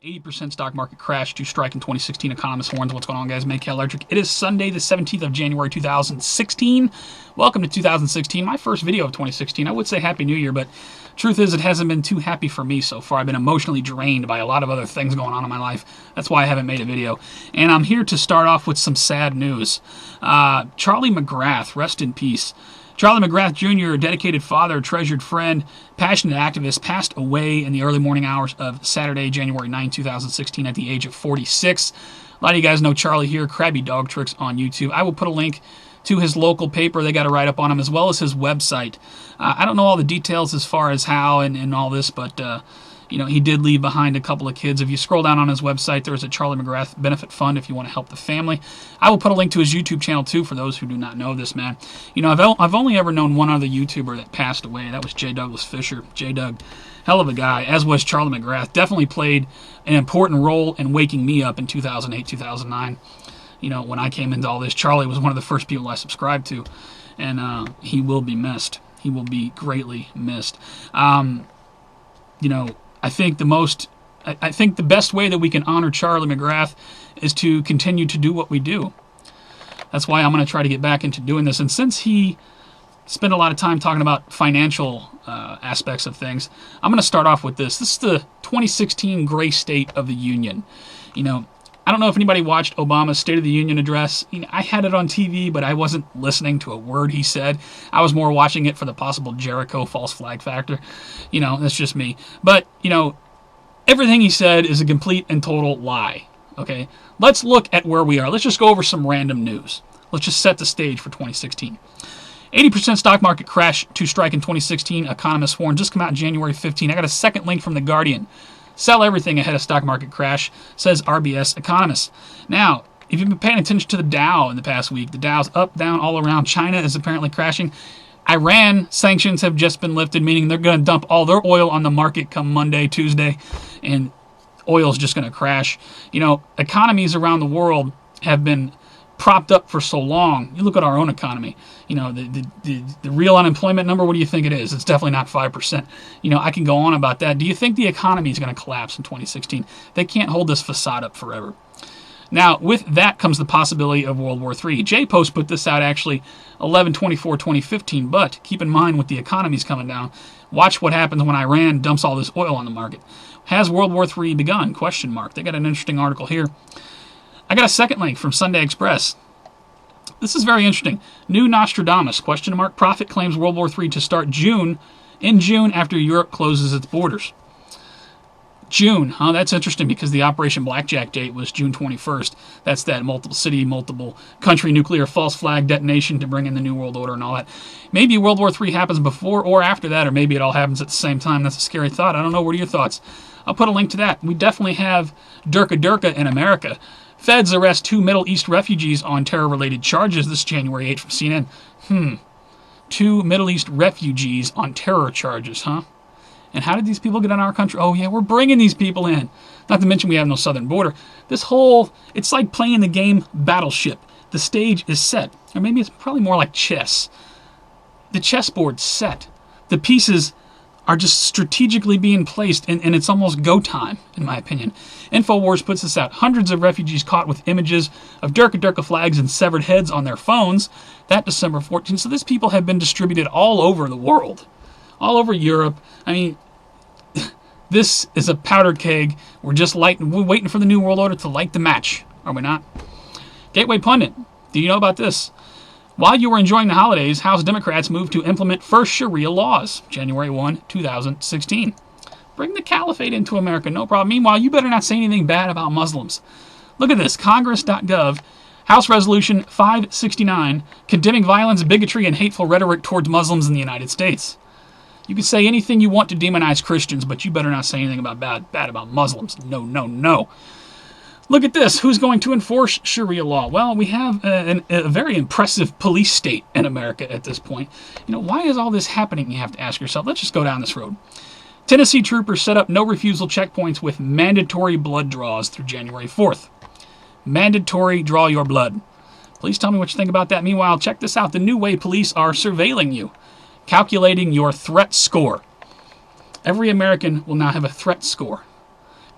80% stock market crash to strike in 2016. Economist warns. What's going on, guys? MaKaElectric. It is Sunday, the 17th of January, 2016. Welcome to 2016. My first video of 2016. I would say Happy New Year, but truth is it hasn't been too happy for me so far. I've been emotionally drained by a lot of other things going on in my life. That's why I haven't made a video. And I'm here to start off with some sad news. Charlie McGrath, rest in peace. Charlie McGrath Jr., a dedicated father, treasured friend, passionate activist, passed away in the early morning hours of Saturday, January 9, 2016, at the age of 46. A lot of you guys know Charlie here, Krabby Dog Tricks on YouTube. I will put a link to his local paper. They got a write-up on him, as well as his website. I don't know all the details as far as how and all this, but you know, he did leave behind a couple of kids. If you scroll down on his website, there's a Charlie McGrath benefit fund if you want to help the family. I will put a link to his YouTube channel too for those who do not know this man. You know, I've only ever known one other YouTuber that passed away. That was J. Douglas Fisher. J. Doug, hell of a guy, as was Charlie McGrath. Definitely played an important role in waking me up in 2008, 2009. You know, when I came into all this, Charlie was one of the first people I subscribed to, and he will be missed. He will be greatly missed. You know, I think the best way that we can honor Charlie McGrath is to continue to do what we do. That's why I'm going to try to get back into doing this. And since he spent a lot of time talking about financial aspects of things, I'm going to start off with this. This is the 2016 Gray State of the Union. You know, I don't know if anybody watched Obama's State of the Union address. You know, I had it on TV, but I wasn't listening to a word he said. I was more watching it for the possible Jericho false flag factor. You know, that's just me. But, you know, everything he said is a complete and total lie. Okay? Let's look at where we are. Let's just go over some random news. Let's just set the stage for 2016. 80% stock market crash to strike in 2016, economists warn. Just come out January 15. I got a second link from The Guardian. Sell everything ahead of stock market crash, says RBS economists. Now, if you've been paying attention to the Dow in the past week, the Dow's up, down, all around. China is apparently crashing. Iran sanctions have just been lifted, meaning they're going to dump all their oil on the market come Monday, Tuesday, and oil's just going to crash. You know, economies around the world have been propped up for so long. You look at our own economy. You know, the real unemployment number, what do you think it is? It's definitely not 5%. You know, I can go on about that. Do you think the economy is going to collapse in 2016? They can't hold this facade up forever. Now, with that comes the possibility of World War III. J-Post put this out actually 11/24/2015, but keep in mind with the economies coming down, watch what happens when Iran dumps all this oil on the market. Has World War III begun? Question mark. They got an interesting article here. I got a second link from Sunday Express. This is very interesting. New Nostradamus, question mark. Prophet claims World War III to start in June after Europe closes its borders. June, huh? That's interesting because the Operation Blackjack date was June 21st. That's that multiple city, multiple country nuclear false flag detonation to bring in the New World Order and all that. Maybe World War III happens before or after that, or maybe it all happens at the same time. That's a scary thought. I don't know. What are your thoughts? I'll put a link to that. We definitely have Derka in America. Feds arrest 2 Middle East refugees on terror-related charges. This is January 8th from CNN. 2 Middle East refugees on terror charges, huh? And how did these people get in our country? Oh, yeah, we're bringing these people in. Not to mention we have no southern border. It's like playing the game Battleship. The stage is set. Or maybe it's probably more like chess. The chessboard's set. The pieces are just strategically being placed, and it's almost go time, in my opinion. InfoWars puts this out. Hundreds of refugees caught with images of Derka flags and severed heads on their phones. That December 14th. So these people have been distributed all over the world. All over Europe. I mean, this is a powder keg. We're waiting for the New World Order to light the match. Are we not? Gateway Pundit. Do you know about this? While you were enjoying the holidays, House Democrats moved to implement first Sharia laws, January 1, 2016. Bring the caliphate into America, no problem. Meanwhile, you better not say anything bad about Muslims. Look at this, Congress.gov, House Resolution 569, condemning violence, bigotry, and hateful rhetoric towards Muslims in the United States. You can say anything you want to demonize Christians, but you better not say anything bad about Muslims. No, no, no. Look at this. Who's going to enforce Sharia law? Well, we have a very impressive police state in America at this point. You know, why is all this happening? You have to ask yourself. Let's just go down this road. Tennessee troopers set up no refusal checkpoints with mandatory blood draws through January 4th. Mandatory draw your blood. Please tell me what you think about that. Meanwhile, check this out. The new way police are surveilling you. Calculating your threat score. Every American will now have a threat score.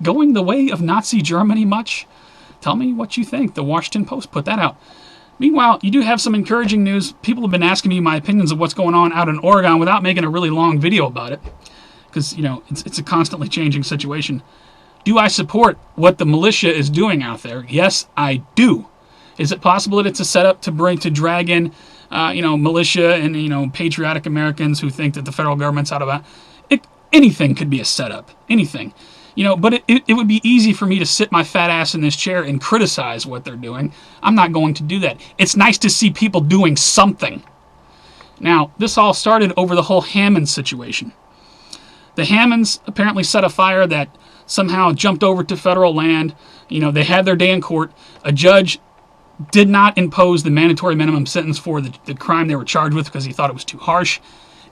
going the way of Nazi Germany much? Tell me what you think. The Washington Post put that out. Meanwhile, you do have some encouraging news. People have been asking me my opinions of what's going on out in Oregon without making a really long video about it, because, it's a constantly changing situation. Do I support what the militia is doing out there? Yes, I do. Is it possible that it's a setup to drag in, militia and, patriotic Americans who think that the federal government's out of it? Anything could be a setup. Anything. But it would be easy for me to sit my fat ass in this chair and criticize what they're doing. I'm not going to do that. It's nice to see people doing something. Now, this all started over the whole Hammond situation. The Hammonds apparently set a fire that somehow jumped over to federal land. They had their day in court. A judge did not impose the mandatory minimum sentence for the crime they were charged with because he thought it was too harsh.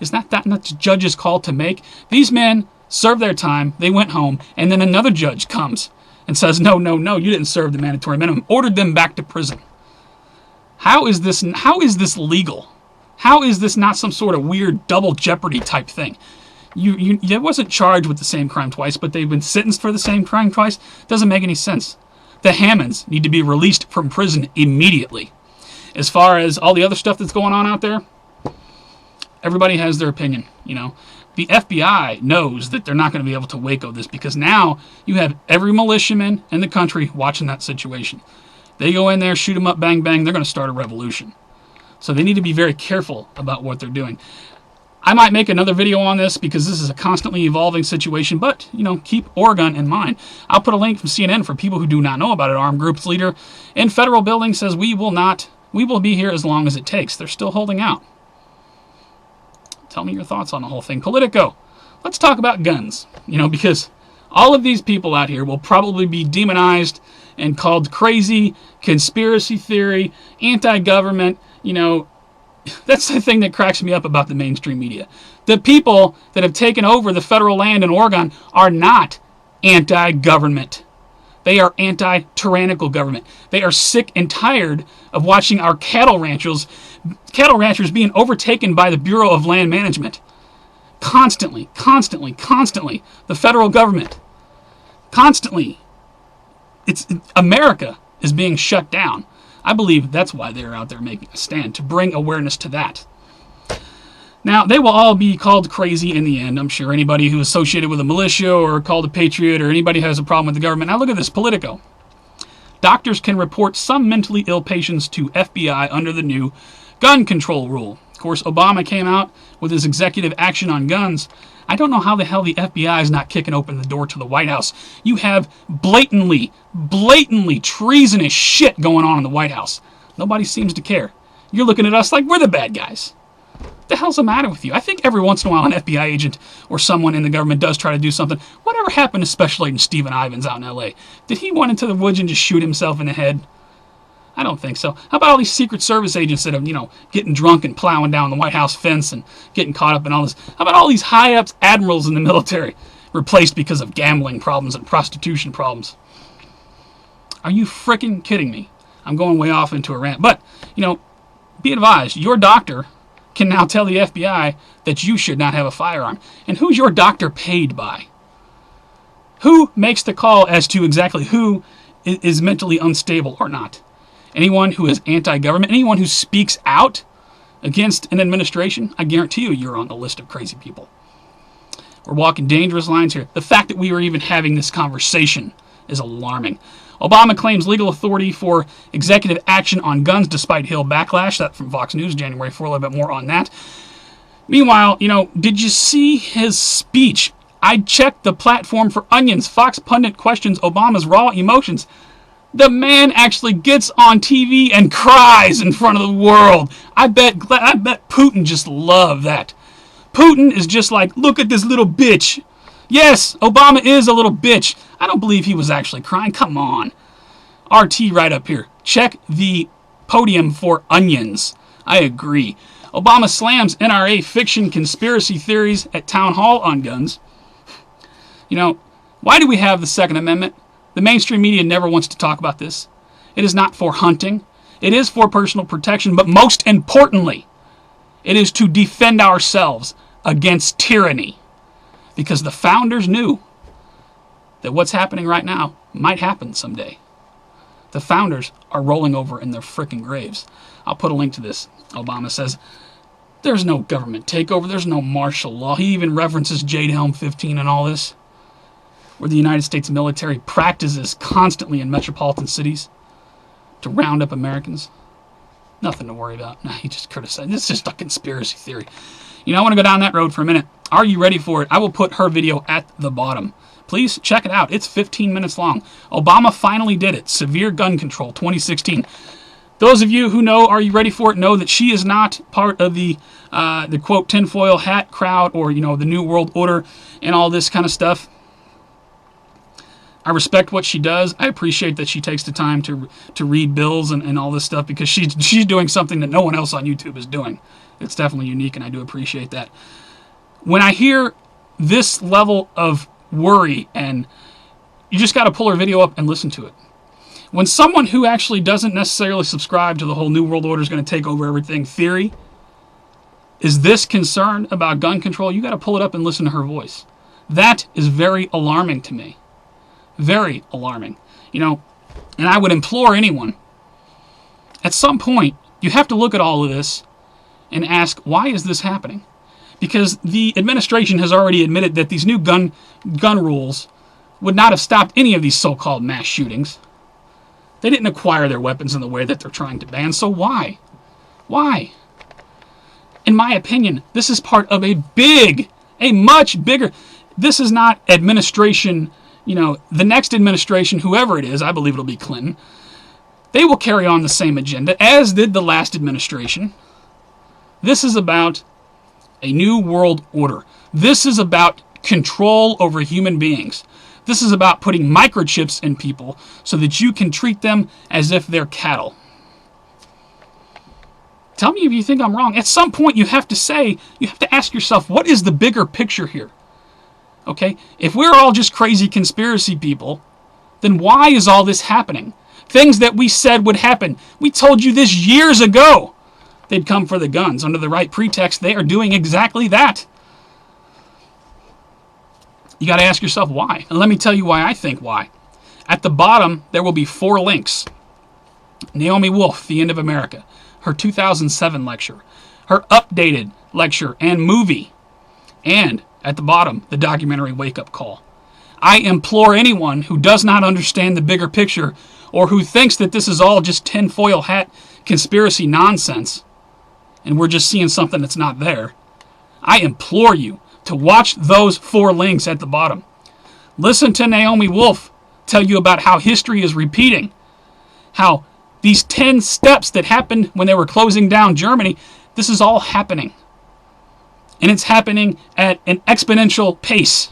Is that not the judge's call to make? These men served their time, they went home, and then another judge comes and says, no, you didn't serve the mandatory minimum, ordered them back to prison. How is this legal? How is this not some sort of weird double jeopardy type thing? They wasn't charged with the same crime twice, but they've been sentenced for the same crime twice? Doesn't make any sense. The Hammonds need to be released from prison immediately. As far as all the other stuff that's going on out there, everybody has their opinion, The FBI knows that they're not going to be able to Waco this because now you have every militiaman in the country watching that situation. They go in there, shoot them up, bang, bang, they're going to start a revolution. So they need to be very careful about what they're doing. I might make another video on this because this is a constantly evolving situation, but, keep Oregon in mind. I'll put a link from CNN for people who do not know about it. Armed groups leader in federal building says we will be here as long as it takes. They're still holding out. Tell me your thoughts on the whole thing. Politico. Let's talk about guns. Because all of these people out here will probably be demonized and called crazy, conspiracy theory, anti-government. That's the thing that cracks me up about the mainstream media. The people that have taken over the federal land in Oregon are not anti-government. They are anti-tyrannical government. They are sick and tired of watching our cattle ranchers being overtaken by the Bureau of Land Management. Constantly. The federal government. Constantly. America is being shut down. I believe that's why they're out there making a stand, to bring awareness to that. Now, they will all be called crazy in the end. I'm sure anybody who is associated with a militia or called a patriot or anybody who has a problem with the government. Now look at this, Politico. Doctors can report some mentally ill patients to FBI under the new gun control rule. Of course, Obama came out with his executive action on guns. I don't know how the hell the FBI is not kicking open the door to the White House. You have blatantly treasonous shit going on in the White House. Nobody seems to care. You're looking at us like we're the bad guys. What the hell's the matter with you? I think every once in a while an FBI agent or someone in the government does try to do something. Whatever happened to Special Agent Stephen Ivins out in L.A.? Did he went into the woods and just shoot himself in the head? I don't think so. How about all these Secret Service agents that are, getting drunk and plowing down the White House fence and getting caught up in all this? How about all these high-ups admirals in the military replaced because of gambling problems and prostitution problems? Are you freaking kidding me? I'm going way off into a rant. But, be advised, your doctor can now tell the FBI that you should not have a firearm. And who's your doctor paid by? Who makes the call as to exactly who is mentally unstable or not? Anyone who is anti-government, anyone who speaks out against an administration, I guarantee you're on the list of crazy people. We're walking dangerous lines here. The fact that we are even having this conversation is alarming. Obama claims legal authority for executive action on guns despite Hill backlash. That from Fox News, January 4, a little bit more on that. Meanwhile, did you see his speech? I checked the platform for onions. Fox Pundit questions Obama's raw emotions. The man actually gets on TV and cries in front of the world. I bet Putin just loved that. Putin is just like, look at this little bitch. Yes, Obama is a little bitch. I don't believe he was actually crying. Come on. RT right up here. Check the podium for onions. I agree. Obama slams NRA fiction conspiracy theories at town hall on guns. Why do we have the Second Amendment? The mainstream media never wants to talk about this. It is not for hunting. It is for personal protection, but most importantly, it is to defend ourselves against tyranny. Because the founders knew that what's happening right now might happen someday. The founders are rolling over in their frickin' graves. I'll put a link to this. Obama says, there's no government takeover. There's no martial law. He even references Jade Helm 15 and all this, where the United States military practices constantly in metropolitan cities to round up Americans. Nothing to worry about. Nah, he just criticized. This is just a conspiracy theory. You know, I want to go down that road for a minute. Are you ready for it? I will put her video at the bottom. Please check it out. It's 15 minutes long. Obama finally did it. Severe gun control, 2016. Those of you who know, are you ready for it, know that she is not part of the quote, tinfoil hat crowd or, you know, the New World Order and all this kind of stuff. I respect what she does. I appreciate that she takes the time to read bills and all this stuff, because she's doing something that no one else on YouTube is doing. It's definitely unique, and I do appreciate that. When I hear this level of worry, and you just got to pull her video up and listen to it. When someone who actually doesn't necessarily subscribe to the whole New World Order is going to take over everything theory is this concerned about gun control, you got to pull it up and listen to her voice. That is very alarming to me. Very alarming. You know, and I would implore anyone, at some point, you have to look at all of this and ask, why is this happening? Because the administration has already admitted that these new gun rules would not have stopped any of these so-called mass shootings. They didn't acquire their weapons in the way that they're trying to ban, so why? Why? In my opinion, this is part of a much bigger, this is not administration, you know, the next administration, whoever it is, I believe it'll be Clinton, they will carry on the same agenda, as did the last administration. This is about a new world order. This is about control over human beings. This is about putting microchips in people so that you can treat them as if they're cattle. Tell me if you think I'm wrong. At some point you have to ask yourself, what is the bigger picture here? Okay? If we're all just crazy conspiracy people, then why is all this happening? Things that we said would happen. We told you this years ago. They'd come for the guns. Under the right pretext, they are doing exactly that. You got to ask yourself why. And let me tell you why I think why. At the bottom, there will be 4 links. Naomi Wolf, The End of America, her 2007 lecture, her updated lecture and movie, and at the bottom, the documentary Wake Up Call. I implore anyone who does not understand the bigger picture, or who thinks that this is all just tinfoil hat conspiracy nonsense, and we're just seeing something that's not there, I implore you to watch those 4 links at the bottom. Listen to Naomi Wolf tell you about how history is repeating, how these 10 steps that happened when they were closing down Germany, this is all happening. And it's happening at an exponential pace.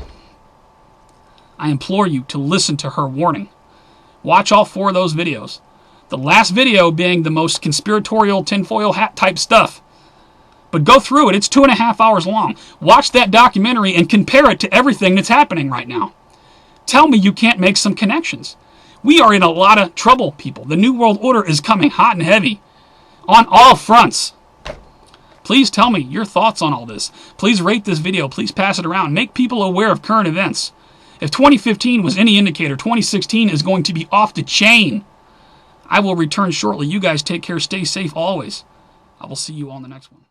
I implore you to listen to her warning. Watch all 4 of those videos. The last video being the most conspiratorial tinfoil hat type stuff. But go through it. It's 2.5 hours long. Watch that documentary and compare it to everything that's happening right now. Tell me you can't make some connections. We are in a lot of trouble, people. The New World Order is coming hot and heavy on all fronts. Please tell me your thoughts on all this. Please rate this video. Please pass it around. Make people aware of current events. If 2015 was any indicator, 2016 is going to be off the chain. I will return shortly. You guys take care. Stay safe always. I will see you on the next one.